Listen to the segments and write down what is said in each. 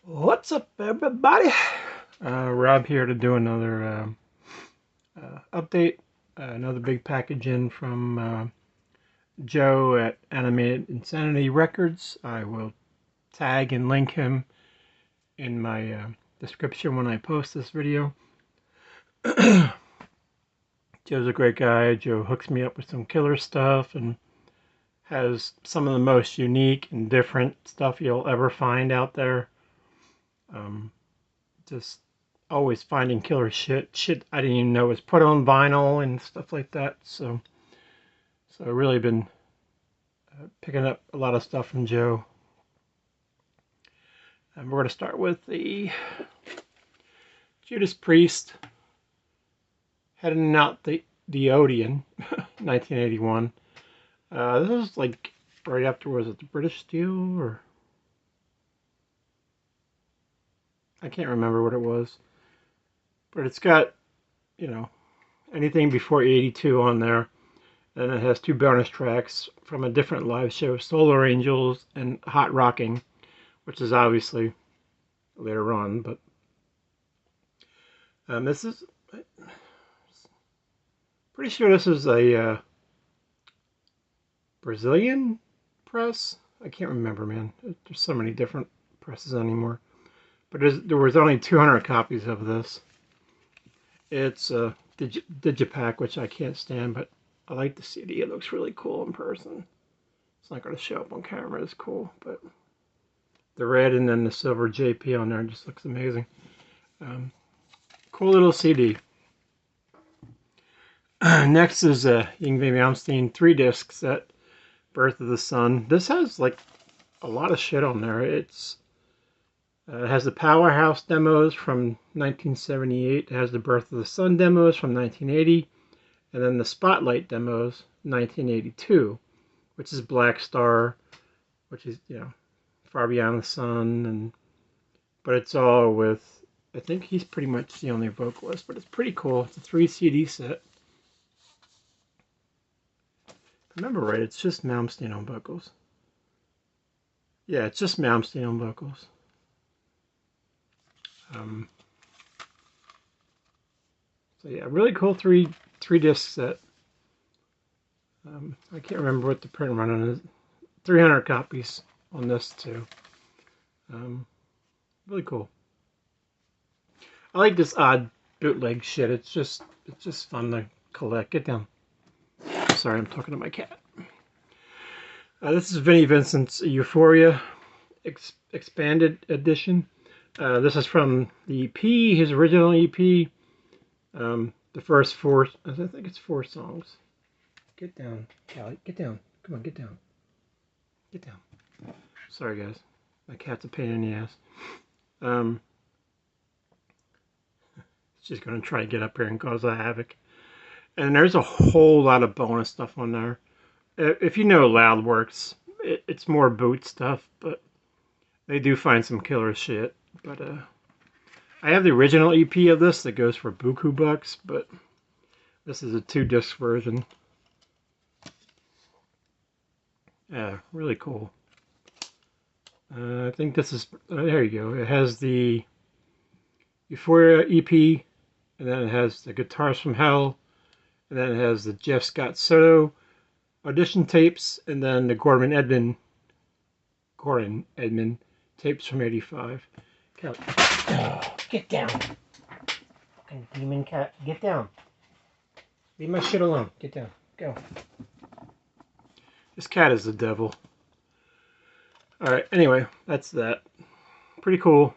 What's up, everybody? Rob here to do another update. Another big package in from Joe at Animatedinsanity Records. I will tag and link him in my description when I post this video. Joe's a great guy. Joe hooks me up with some killer stuff and has some of the most unique and different stuff you'll ever find out there. Just always finding killer shit I didn't even know was put on vinyl and stuff like that. So I've really been picking up a lot of stuff from Joe. And we're going to start with the Judas Priest heading out the Odeon, 1981. This is like right after, was it the British Steel, or I can't remember what it was, but it's got, you know, anything before 82 on there. And it has two bonus tracks from a different live show, Solar Angels and Hot Rocking, which is obviously later on. But this is, pretty sure this is a Brazilian press. I can't remember, man. There's so many different presses anymore. But there was only 200 copies of this. It's a Digipack, which I can't stand, but I like the CD. It looks really cool in person. It's not going to show up on camera. It's cool, but the red and then the silver JP on there just looks amazing. Cool little CD. Next is a Yngwie Malmsteen 3-disc set, Birth of the Sun. This has like a lot of shit on there. It has the Powerhouse demos from 1978. It has the Birth of the Sun demos from 1980. And then the Spotlight demos, 1982, which is Black Star, which is, you know, Far Beyond the Sun. But it's all with, I think he's pretty much the only vocalist, but it's pretty cool. It's a 3 CD set. If I remember right, it's just Malmsteen on vocals. Yeah, it's just Malmsteen on vocals. So yeah, really cool three disc set. I can't remember what the print run on is. 300 copies on this too. Really cool. I like this odd bootleg shit. It's just fun to collect. Get down. Sorry, I'm talking to my cat. This is Vinnie Vincent's Euphoria Expanded Edition. This is from the EP, his original EP. The first 4, I think it's 4 songs. Get down, Callie. Get down. Come on, get down. Get down. Sorry, guys. My cat's a pain in the ass. She's going to try to get up here and cause a havoc. And there's a whole lot of bonus stuff on there. If you know Loudworks, it's more boot stuff, but they do find some killer shit. But I have the original EP of this that goes for buku bucks, but this is a 2-disc version. Yeah, really cool. I think this is, there you go. It has the Euphoria EP, and then it has the Guitars from Hell, and then it has the Jeff Scott Soto audition tapes, and then the Gordon Edmond tapes from '85. Get down. Fucking demon cat. Get down. Leave my shit alone. Get down. Go. This cat is the devil. Alright, anyway, that's that. Pretty cool.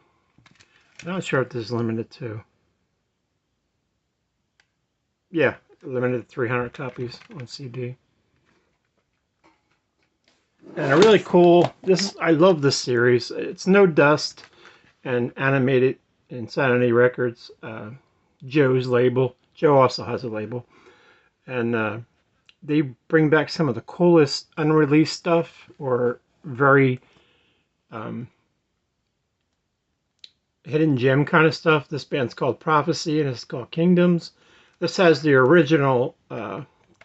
I'm not sure if this is limited to. Yeah, limited to 300 copies on CD. And a really cool, I love this series. It's No Dust and Animatedinsanity Records, Joe's label. Joe also has a label. And they bring back some of the coolest unreleased stuff, or very hidden gem kind of stuff. This band's called Prophecy, and it's called Kingdoms. This has the original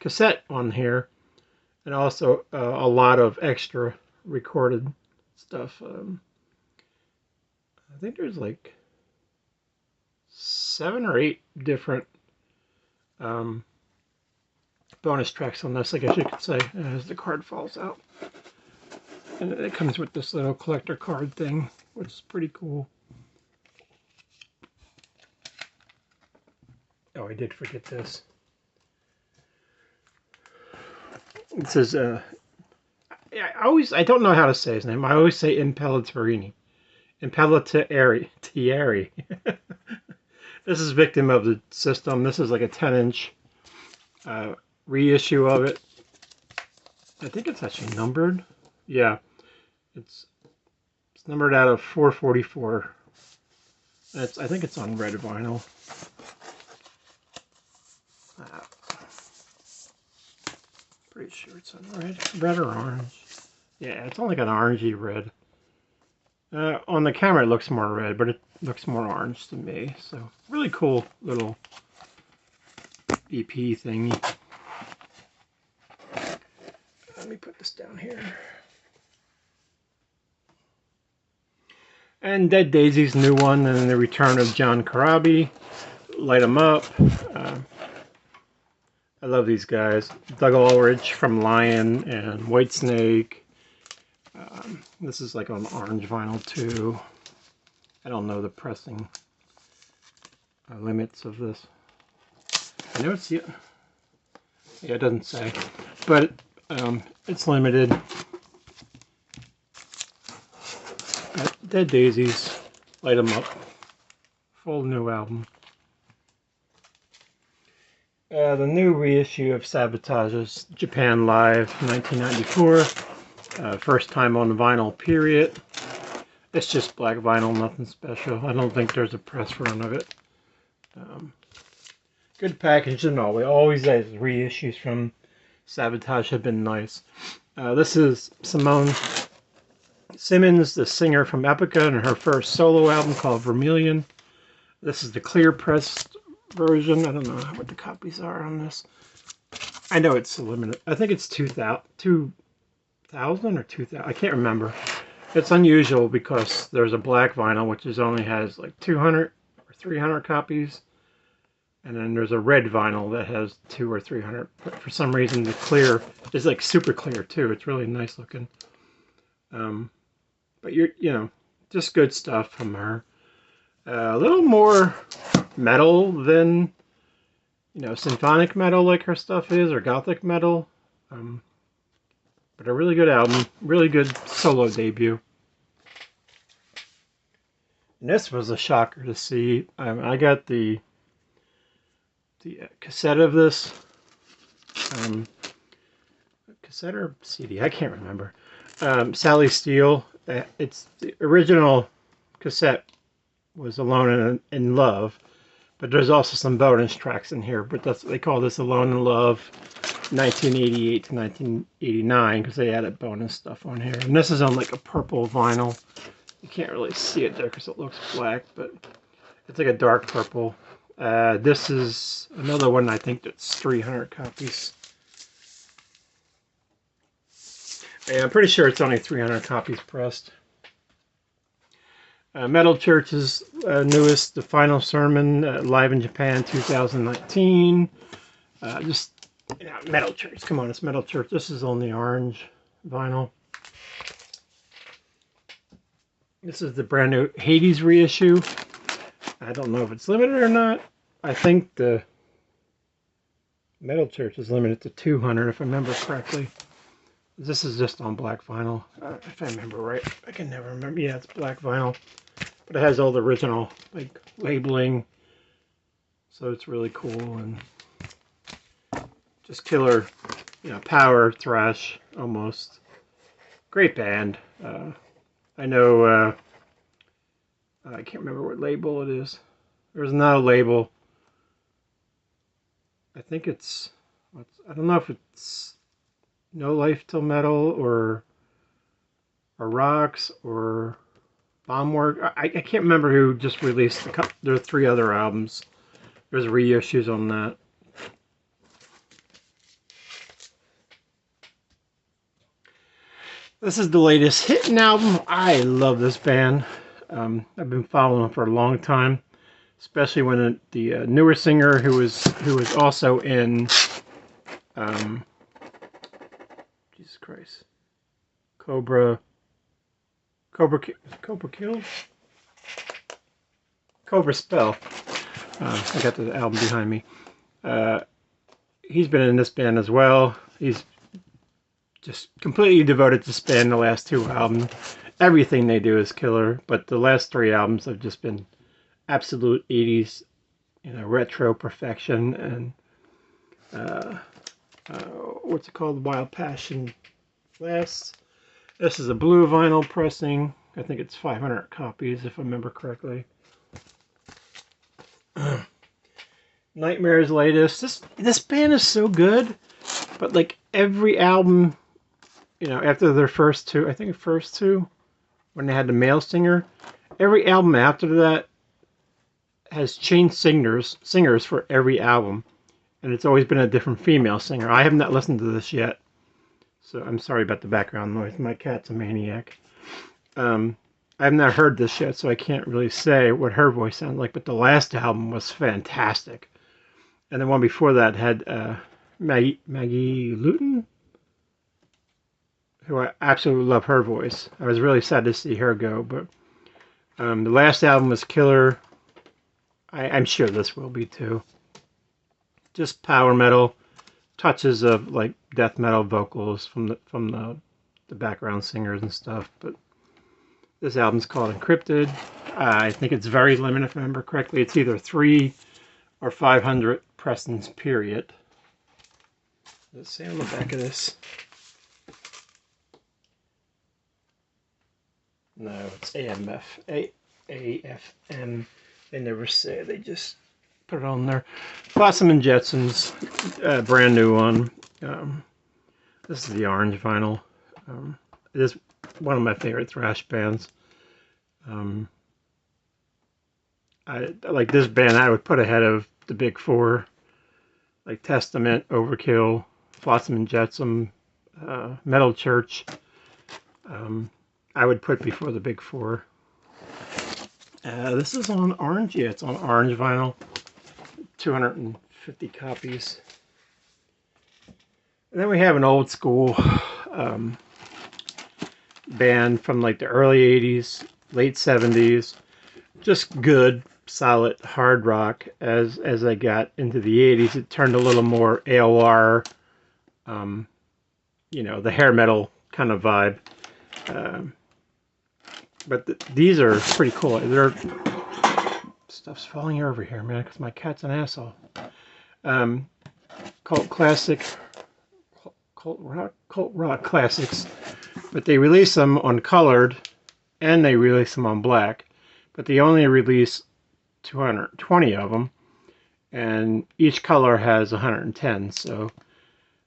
cassette on here, and also a lot of extra recorded stuff. I think there's like 7 or 8 different bonus tracks on this, I guess you could say, as the card falls out. And it comes with this little collector card thing, which is pretty cool. Oh, I did forget this. It says, I don't know how to say his name. I always say Impellitteri. Impellitteri. This is Victim of the System. This is like a 10-inch reissue of it. I think it's actually numbered. Yeah, it's numbered out of 444. I think it's on red vinyl. Pretty sure it's on red or orange. Yeah, it's only got an orangey red. On the camera it looks more red, but it looks more orange to me. So really cool little EP thingy. Let me put this down here. And Dead Daisy's new one, and the return of John Corabi. Light 'em up. I love these guys. Doug Ulrich from Lion and Whitesnake. This is like on orange vinyl too. I don't know the pressing limits of this. I know it's, yeah, it doesn't say, but it's limited. Dead Daisies, Light 'em Up, full new album. The new reissue of Sabotage's Japan Live 1994. First time on vinyl, period. It's just black vinyl, nothing special. I don't think there's a press run of it. Good package and all. We always say reissues from Sabotage have been nice. This is Simone Simmons, the singer from Epica, and her first solo album called Vermilion. This is the clear pressed version. I don't know what the copies are on this. I know it's limited. I think it's 2,000 or 2,000. I can't remember. It's unusual because there's a black vinyl which only has like 200 or 300 copies, and then there's a red vinyl that has 200 or 300. But for some reason, the clear is like super clear too. It's really nice looking. But you know, just good stuff from her. A little more metal than, you know, symphonic metal like her stuff is, or gothic metal. But a really good album, really good solo debut. And this was a shocker to see. I got the cassette of this. Cassette or CD? I can't remember. Sally Steele. It's the original cassette was Alone in Love, but there's also some bonus tracks in here. But that's, they call this Alone in Love 1988 to 1989 because they added bonus stuff on here. And this is on like a purple vinyl. You can't really see it there because it looks black, but it's like a dark purple. This is another one, I think that's 300 copies. Yeah, I'm pretty sure it's only 300 copies pressed. Metal Church's newest, The Final Sermon, live in Japan 2019. Just, you know, Metal Church, come on, it's Metal Church. This is on the orange vinyl. This is the brand new Hades reissue. I don't know if it's limited or not. I think the Metal Church is limited to 200 if I remember correctly. This is just on black vinyl, if I remember right. I can never remember. Yeah, it's black vinyl. But it has all the original like labeling. So it's really cool and just killer, you know, power thrash almost. Great band. I know, I can't remember what label it is. There's not a label. I think it's, I don't know if it's No Life Till Metal or Rocks or Bombwork. I can't remember who just released there are 3 other albums. There's reissues on that. This is the latest Hittin' album. I love this band. I've been following them for a long time, especially when the newer singer who was also in Jesus Christ, Cobra Kill, Cobra Spell. I got the album behind me. He's been in this band as well. He's just completely devoted to this band. The last two albums, everything they do is killer. But the last three albums have just been absolute 80s, retro perfection. And what's it called? Wild Passion Last. This is a blue vinyl pressing. I think it's 500 copies if I remember correctly. Nightmare's latest. This band is so good, but like every album, after their first two, I think the first two, when they had the male singer, every album after that has changed singers for every album, and it's always been a different female singer. I have not listened to this yet, so I'm sorry about the background noise. My cat's a maniac. I have not heard this yet, so I can't really say what her voice sounds like, but the last album was fantastic. And the one before that had Maggie Luton, who I absolutely love her voice. I was really sad to see her go, but the last album was killer. I'm sure this will be too. Just power metal, touches of like death metal vocals from the background singers and stuff. But this album's called Encrypted. I think it's very limited, if I remember correctly. It's either 3 or 500 pressings, period. Let's see on the back of this. No, it's AFM. They never say. They just put it on there. Flotsam and Jetsons, brand new one. This is the orange vinyl. It is one of my favorite thrash bands. I like this band. I would put ahead of the big four, like Testament, Overkill, Flotsam and Jetsam, Metal Church. I would put before the big four. This is on orange. Yeah, it's on orange vinyl. 250 copies. And then we have an old school band from like the early 80s, late 70s. Just good, solid hard rock. As I got into the 80s, it turned a little more AOR, the hair metal kind of vibe. But these are pretty cool. Stuff's falling over here, man, because my cat's an asshole. Cult rock classics. But they release them on colored, and they release them on black. But they only release 220 of them, and each color has 110. So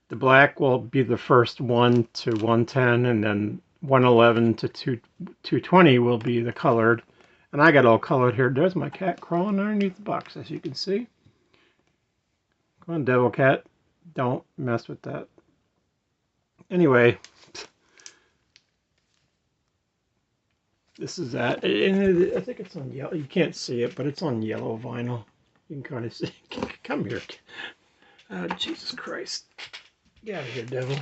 the black will be the first 1 to 110, and then 111 to 220 will be the colored. And I got all colored here. There's my cat crawling underneath the box, as you can see. Come on, devil cat. Don't mess with that. Anyway, this is that. And I think it's on yellow. You can't see it, but it's on yellow vinyl. You can kind of see. Come here. Oh, Jesus Christ. Get out of here, devil.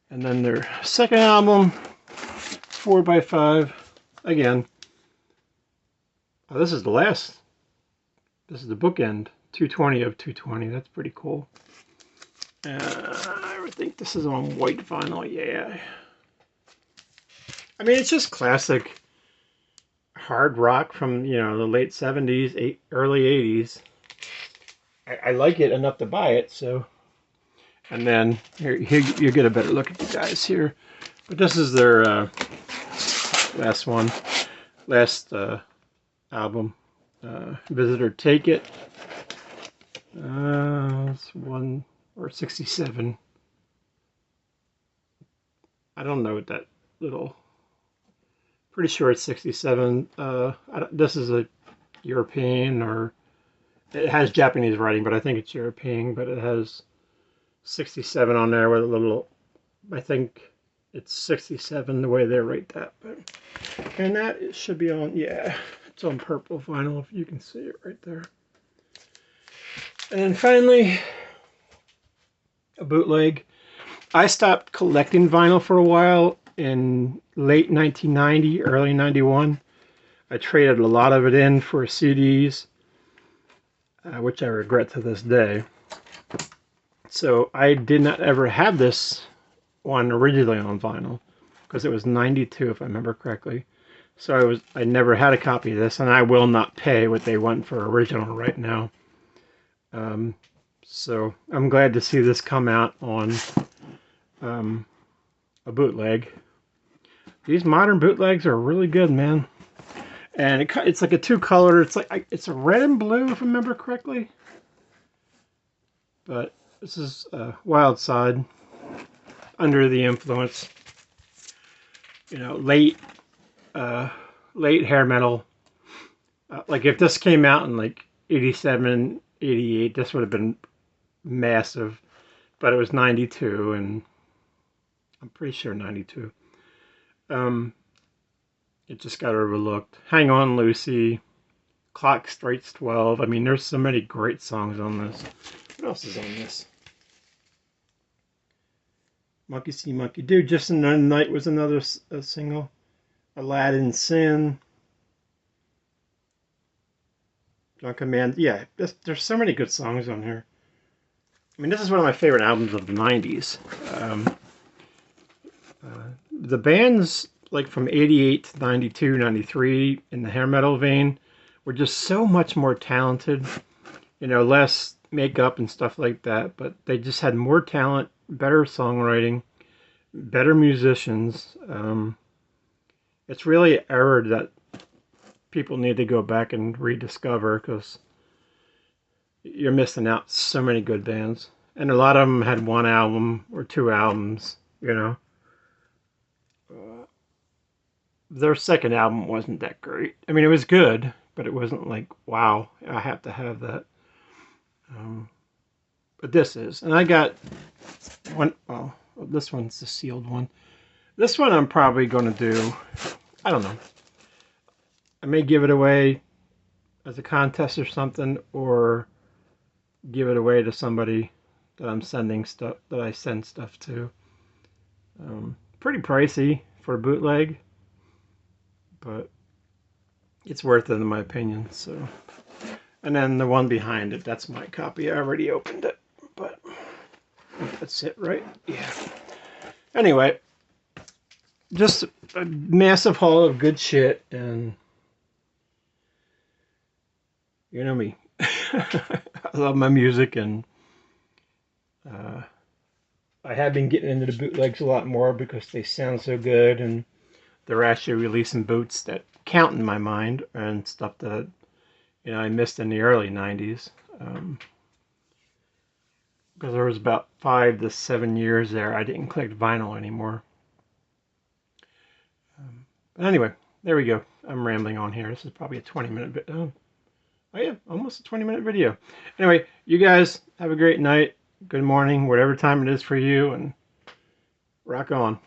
And then their second album, 4x5. Again, this is the last. This is the bookend. 220 of 220. That's pretty cool. I think this is on white vinyl. Yeah. I mean, it's just classic hard rock from, the late 70s, early 80s. I like it enough to buy it, so. And then, here you get a better look at the guys here. But this is their last album. Visitor Take It. It's 1 or 67. I don't know what that little. Pretty sure it's 67. This is a European, or it has Japanese writing, but I think it's European. But it has 67 on there with a little, I think, it's 67 the way they rate that. But, and that it should be on, yeah, it's on purple vinyl if you can see it right there. And then finally, a bootleg. I stopped collecting vinyl for a while in late 1990, early 91. I traded a lot of it in for CDs, which I regret to this day. So I did not ever have this one originally on vinyl because it was 92 if I remember correctly. So I never had a copy of this, and I will not pay what they want for original right now. So I'm glad to see this come out on a bootleg. These modern bootlegs are really good, man. And it's like a two-color. It's a red and blue if I remember correctly. But this is Wild Side, Under the Influence. You know, late hair metal. Like if this came out in like 87, 88, this would have been massive. But it was 92, and I'm pretty sure 92. It just got overlooked. Hang On Lucy, Clock Strikes 12. I mean, there's so many great songs on this. What else is on this? Monkey See, Monkey Do. Just Another Night was another single. Aladdin Sin. Drunken Man. Yeah, there's so many good songs on here. I mean, this is one of my favorite albums of the 90s. The bands, like from 88 to 92, 93, in the hair metal vein, were just so much more talented. You know, less makeup and stuff like that, but they just had more talent, better songwriting, better musicians. It's really an era that people need to go back and rediscover, because you're missing out so many good bands. And a lot of them had one album or two albums, you know. Their second album wasn't that great. I mean, it was good, but it wasn't like, wow, I have to have that. But this is. And I got one, well, this one's the sealed one. This one I'm probably going to do, I don't know. I may give it away as a contest or something, or give it away to somebody that I'm sending stuff, that I send stuff to. Pretty pricey for a bootleg, but it's worth it in my opinion. So, and then the one behind it, that's my copy. I already opened it, but that's it, right? Yeah. Anyway, just a massive haul of good shit, and you know me. I love my music, and I have been getting into the bootlegs a lot more because they sound so good, and they're actually releasing boots that count in my mind, and stuff that, you know, I missed in the early 90s. Because there was about 5 to 7 years there I didn't collect vinyl anymore. But anyway, there we go. I'm rambling on here. This is probably a 20-minute video. Oh yeah, almost a 20-minute video. Anyway, you guys have a great night, good morning, whatever time it is for you, and rock on.